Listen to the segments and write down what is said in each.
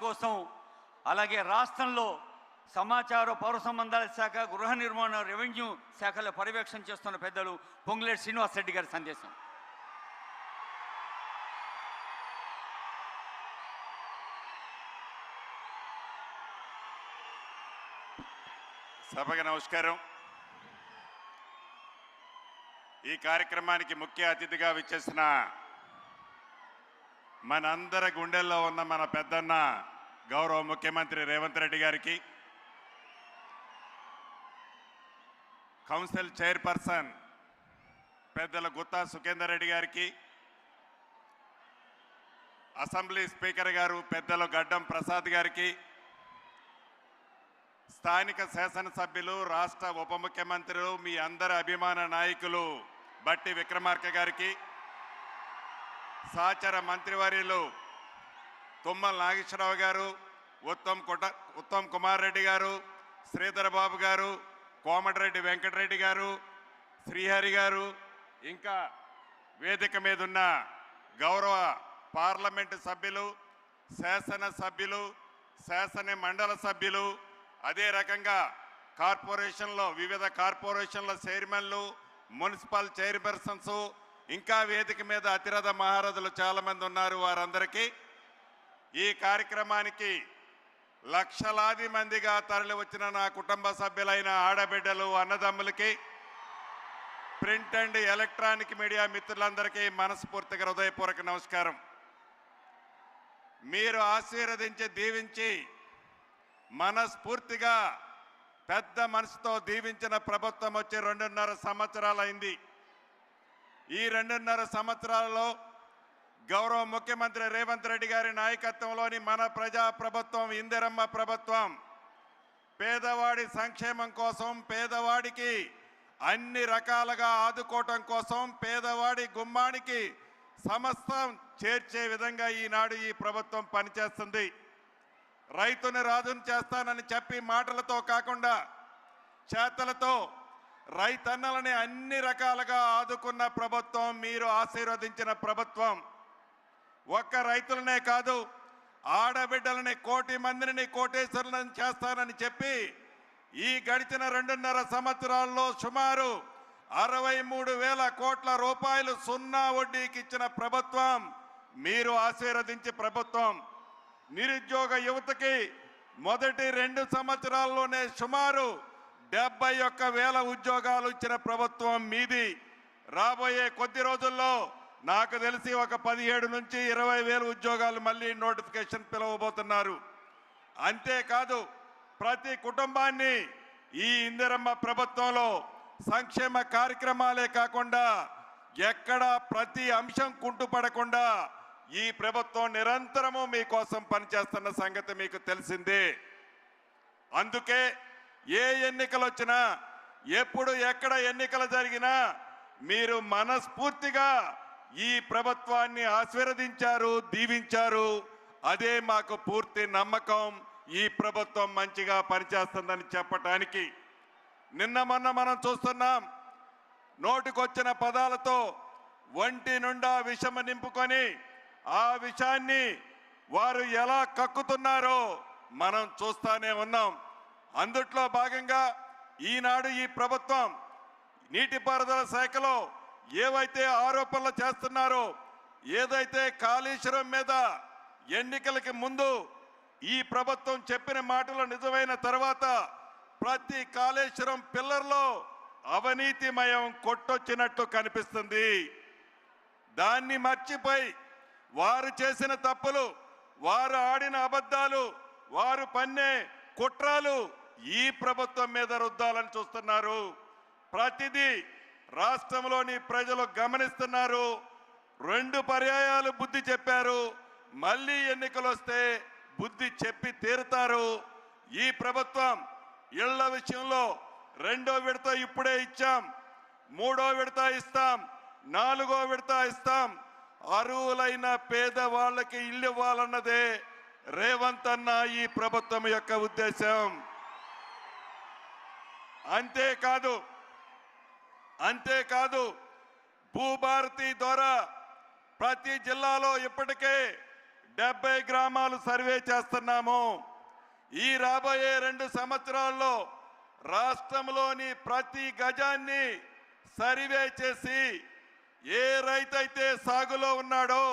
కోసం, అలాగే రాష్ట్రంలో సమాచార పౌర సంబంధాల శాఖ, గృహ నిర్మాణ, రెవెన్యూ శాఖల పర్యవేక్షణ చేస్తున్న పెద్దలు పొంగులేటి శ్రీనివాసరెడ్డి గారి సందేశం. సభకు నమస్కారం. ఈ కార్యక్రమానికి ముఖ్య అతిథిగా విచ్చేసిన మనందరి గుండెల్లో ఉన్న మన పెద్దన్న గౌరవ ముఖ్యమంత్రి రేవంత్ రెడ్డి గారికి, కౌన్సిల్ చైర్పర్సన్ పెద్దల గుత్తా సుఖేందర్ రెడ్డి గారికి, అసెంబ్లీ స్పీకర్ గారు పెద్దలు గడ్డం ప్రసాద్ గారికి, స్థానిక శాసనసభ్యులు, రాష్ట్ర ఉప ముఖ్యమంత్రులు, మీ అందరి అభిమాన నాయకులు బట్టి విక్రమార్క గారికి, సహచర మంత్రివర్యులు తుమ్మల నాగేశ్వరరావు గారు, ఉత్తమ్ కుమార్ రెడ్డి గారు, శ్రీధర్ బాబు గారు, కోమటిరెడ్డి వెంకటరెడ్డి గారు, శ్రీహరి గారు, ఇంకా వేదిక మీద ఉన్న గౌరవ పార్లమెంటు సభ్యులు, శాసనసభ్యులు, శాసన మండల సభ్యులు, అదే రకంగా కార్పొరేషన్లో వివిధ కార్పొరేషన్ల చైర్మన్లు, మున్సిపల్ చైర్పర్సన్స్, ఇంకా వేదిక మీద అతిరథ మహారథులు చాలామంది ఉన్నారు. వారందరికీ ఈ కార్యక్రమానికి లక్షలాది మందిగా తరలి వచ్చిన నా కుటుంబ సభ్యులైన ఆడబిడ్డలు, అన్నదమ్ములకి, ప్రింట్ అండ్ ఎలక్ట్రానిక్ మీడియా మిత్రులందరికీ మనస్ఫూర్తిగా హృదయపూర్వక నమస్కారం. మీరు ఆశీర్వదించి దీవించి మనస్ఫూర్తిగా పెద్ద మనసుతో దీవించిన ప్రభుత్వం వచ్చి 2.5 సంవత్సరాలు అయింది. ఈ 2.5 సంవత్సరాలలో గౌరవ ముఖ్యమంత్రి రేవంత్ రెడ్డి గారి నాయకత్వంలోని మన ప్రజా ప్రభుత్వం, ఇందిరమ్మ ప్రభుత్వం, పేదవాడి సంక్షేమం కోసం, పేదవాడికి అన్ని రకాలుగా ఆదుకోవటం కోసం, పేదవాడి గుమ్మానికి సమస్తం చేర్చే విధంగా ఈనాడు ఈ ప్రభుత్వం పనిచేస్తుంది. రైతుని రాజును చేస్తానని చెప్పి మాటలతో కాకుండా చేతలతో రైతన్నలని అన్ని రకాలుగా ఆదుకున్న ప్రభుత్వం, మీరు ఆశీర్వదించిన ప్రభుత్వం. ఒక్క రైతులనే కాదు, ఆడబిడ్డలని 1 కోటి మందిని కోటేశ్వరులను చేస్తానని చెప్పి ఈ గడిచిన 2.5 సంవత్సరాల్లో సుమారు 63,000 కోట్ల రూపాయలు సున్నా వడ్డీకి ఇచ్చిన ప్రభుత్వం మీరు ఆశీర్వదించే ప్రభుత్వం. నిరుద్యోగ యువతకి మొదటి 2 సంవత్సరాల్లోనే సుమారు 71,000 ఉద్యోగాలు ఇచ్చిన ప్రభుత్వం మీది. రాబోయే కొద్ది రోజుల్లో నాకు తెలిసి ఒక 17 నుంచి 20,000 ఉద్యోగాలు మళ్ళీ నోటిఫికేషన్ పిలవబోతున్నారు. అంతేకాదు, ప్రతి కుటుంబాన్ని ఈ ఇందిరమ్మ ప్రభుత్వంలో సంక్షేమ కార్యక్రమాలే కాకుండా ఎక్కడా ప్రతి అంశం కుంటుపడకుండా ఈ ప్రభుత్వం నిరంతరము మీకోసం పనిచేస్తున్న సంగతి మీకు తెలిసిందే. అందుకే ఏ ఎన్నికలు వచ్చినా, ఎప్పుడు ఎక్కడ ఎన్నికలు జరిగినా మీరు మనస్ఫూర్తిగా ఈ ప్రభుత్వాన్ని ఆశీర్వదించారు, దీవించారు. అదే మాకు పూర్తి నమ్మకం. ఈ ప్రభుత్వం మంచిగా పనిచేస్తుందని చెప్పటానికి నిన్న మొన్న మనం చూస్తున్నాం, నోటికొచ్చిన పదాలతో ఒంటి నుండా విషము నింపుకొని ఆ విషయాన్ని వారు ఎలా కక్కుతున్నారో మనం చూస్తూనే ఉన్నాం. అందుట్లో భాగంగా ఈనాడు ఈ ప్రభుత్వం నీటిపారుదల శాఖలో ఏవైతే ఆరోపణలు చేస్తున్నారో, ఏదైతే కాళేశ్వరం మీద ఎన్నికలకి ముందు ఈ ప్రభుత్వం చెప్పిన మాటలు నిజమైన తర్వాత ప్రతి కాళేశ్వరం పిల్లర్లో అవినీతిమయం కొట్టొచ్చినట్టు కనిపిస్తుంది. దాన్ని మర్చిపోయి వారు చేసిన తప్పులు, వారు ఆడిన అబద్ధాలు, వారు పన్నే కుట్రలు ఈ ప్రభుత్వం మీద రుద్దాలని చూస్తున్నారు. ప్రతిదీ రాష్ట్రంలోని ప్రజలు గమనిస్తున్నారు. 2 పర్యాయాలు బుద్ధి చెప్పారు, మళ్ళీ ఎన్నికలు వస్తే బుద్ధి చెప్పి తీరుతారు. ఈ ప్రభుత్వం ఇళ్ల విషయంలో 2వ విడత ఇప్పుడే ఇచ్చాం, 3వ విడత ఇస్తాం, 4వ విడత ఇస్తాం. అర్హులైన పేదవాళ్ళకి ఇల్లు ఇవ్వాలన్నదే రేవంత్ అన్న ఈ ప్రభుత్వం యొక్క ఉద్దేశం. అంతేకాదు భూభారతి ద్వారా ప్రతి జిల్లాలో ఇప్పటికే 70 గ్రామాలు సర్వే చేస్తున్నాము. ఈ రాబోయే 2 సంవత్సరాల్లో రాష్ట్రంలోని ప్రతి గజాన్ని సర్వే చేసి ఏ రైతైతే సాగులో ఉన్నాడో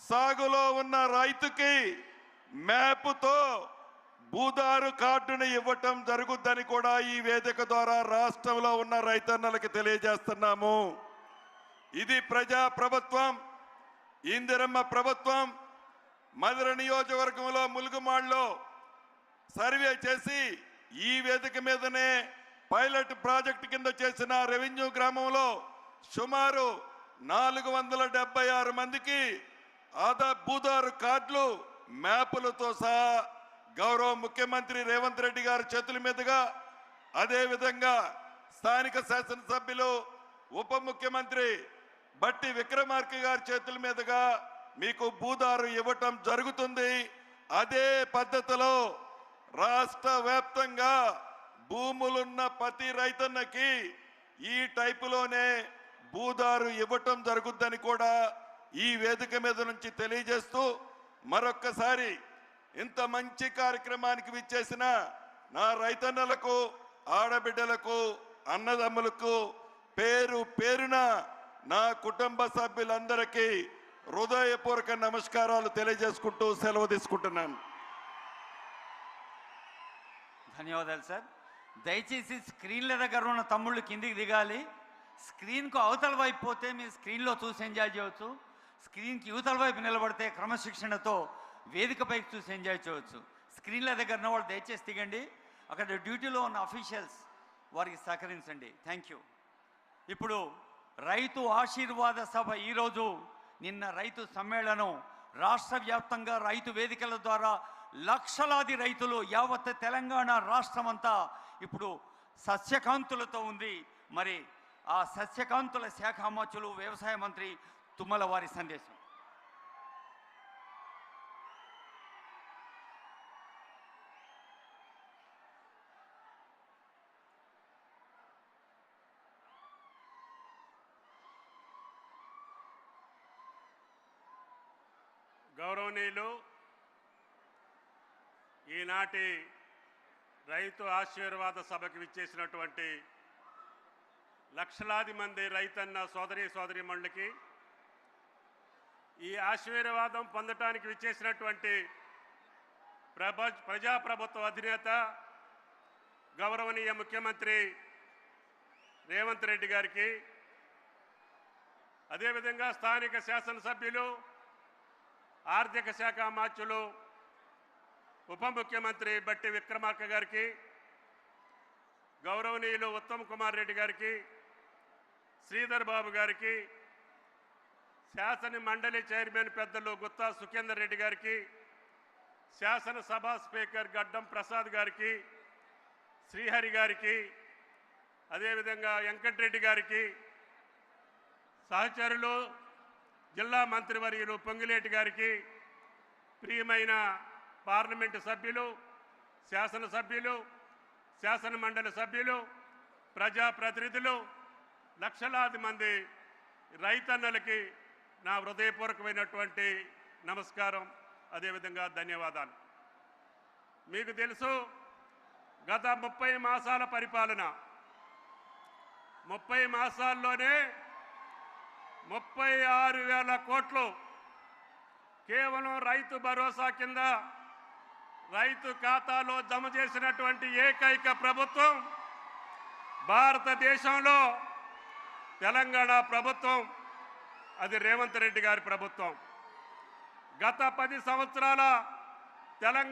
సాగులో ఉన్న రైతుకి మ్యాపుతో భూదారు కార్డును ఇవ్వటం జరుగుద్దని కూడా ఈ వేదిక ద్వారా రాష్ట్రంలో ఉన్న రైతన్నలకు తెలియజేస్తున్నాము. ఇది ప్రజా ప్రభుత్వం, ఇందిరమ్మ ప్రభుత్వం. మధుర నియోజకవర్గంలో ములుగుమాడులో సర్వే చేసి ఈ వేదిక మీదనే పైలట్ ప్రాజెక్టు కింద చేసిన రెవెన్యూ గ్రామంలో సుమారు 476 మందికి భూదారు కార్డులు మ్యాపులతో సహా గౌరవ ముఖ్యమంత్రి రేవంత్ రెడ్డి గారి చేతుల మీదుగా, అదేవిధంగా స్థానిక శాసనసభ్యులు ఉప ముఖ్యమంత్రి బట్టి విక్రమార్క గారి చేతుల మీదుగా మీకు భూదారు ఇవ్వటం జరుగుతుంది. అదే పద్ధతిలో రాష్ట్ర వ్యాప్తంగా భూములున్న ప్రతి రైతన్నకి ఈ టైపులోనే భూదారు ఇవ్వటం జరుగుద్దని కూడా ఈ వేదిక మీద నుంచి తెలియజేస్తూ, మరొక్కసారి ఇంత మంచి కార్యక్రమానికి విచ్చేసిన నా రైతన్నలకు, ఆడబిడ్డలకు, అన్నదమ్ములకు పేరు పేరున నా కుటుంబ సభ్యులందరికీ హృదయపూర్వక నమస్కారాలు తెలియజేసుకుంటూ సెలవు తీసుకుంటున్నాను. ధన్యవాదాలు సార్. దయచేసి స్క్రీన్ల దగ్గర ఉన్న తమ్ముళ్ళు కిందికి దిగాలి. స్క్రీన్కు అవతల వైపు పోతే మీరు స్క్రీన్లో చూసి ఎంజాయ్ చేయవచ్చు. స్క్రీన్కి యువతల వైపు నిలబడితే క్రమశిక్షణతో వేదికపైకి చూసి ఎంజాయ్ చేయవచ్చు. స్క్రీన్ల దగ్గర ఉన్న వాళ్ళు దయచేసి దిగండి. అక్కడ డ్యూటీలో ఉన్న అఫీషియల్స్ వారికి సహకరించండి. Thank you. ఇప్పుడు రైతు ఆశీర్వాద సభ ఈరోజు, నిన్న రైతు సమ్మేళనం, రాష్ట్ర వ్యాప్తంగా రైతు వేదికల ద్వారా లక్షలాది రైతులు యావత్ తెలంగాణ రాష్ట్రం అంతా ఇప్పుడు సస్యకాంతులతో ఉంది. మరి ఆ సస్యకాంతుల శాఖ అమర్చులు వ్యవసాయ మంత్రి తుమ్మల వారి సందేశం. గౌరవనీయులు, ఈనాటి రైతు ఆశీర్వాద సభకు విచ్చేసినటువంటి లక్షలాది మంది రైతన్న సోదరీమణులకి, ఈ ఆశీర్వాదం పొందటానికి విచ్చేసినటువంటి ప్రజాప్రభుత్వ అధినేత గౌరవనీయ ముఖ్యమంత్రి రేవంత్ రెడ్డి గారికి, అదేవిధంగా స్థానిక శాసనసభ్యులు, ఆర్థిక శాఖ మంత్రులు, ఉప ముఖ్యమంత్రి బట్టి విక్రమార్క గారికి, గౌరవనీయులు ఉత్తమ్ కుమార్ రెడ్డి గారికి, శ్రీధర్ బాబు గారికి, శాసన మండలి చైర్మన్ పెద్దలు గుత్తా సుఖేందర్ రెడ్డి గారికి, శాసనసభ స్పీకర్ గడ్డం ప్రసాద్ గారికి, శ్రీహరి గారికి, అదేవిధంగా వెంకటరెడ్డి గారికి, సహచరులు జిల్లా మంత్రివర్యులు పొంగిలేటి గారికి, ప్రియమైన పార్లమెంటు సభ్యులు, శాసనసభ్యులు, శాసన మండలి సభ్యులు, ప్రజాప్రతినిధులు, లక్షలాది మంది రైతన్నలకి నా హృదయపూర్వకమైనటువంటి నమస్కారం, అదేవిధంగా ధన్యవాదాలు. మీకు తెలుసు, గత 30 మాసాల పరిపాలన, 30 మాసాల్లోనే 36,000 కోట్లు కేవలం రైతు భరోసా కింద రైతు ఖాతాలో జమ చేసినటువంటి ఏకైక ప్రభుత్వం భారతదేశంలో తెలంగాణ ప్రభుత్వం. అది రేవంత్ రెడ్డి గారి ప్రభుత్వం. గత 10 సంవత్సరాల తెలంగాణ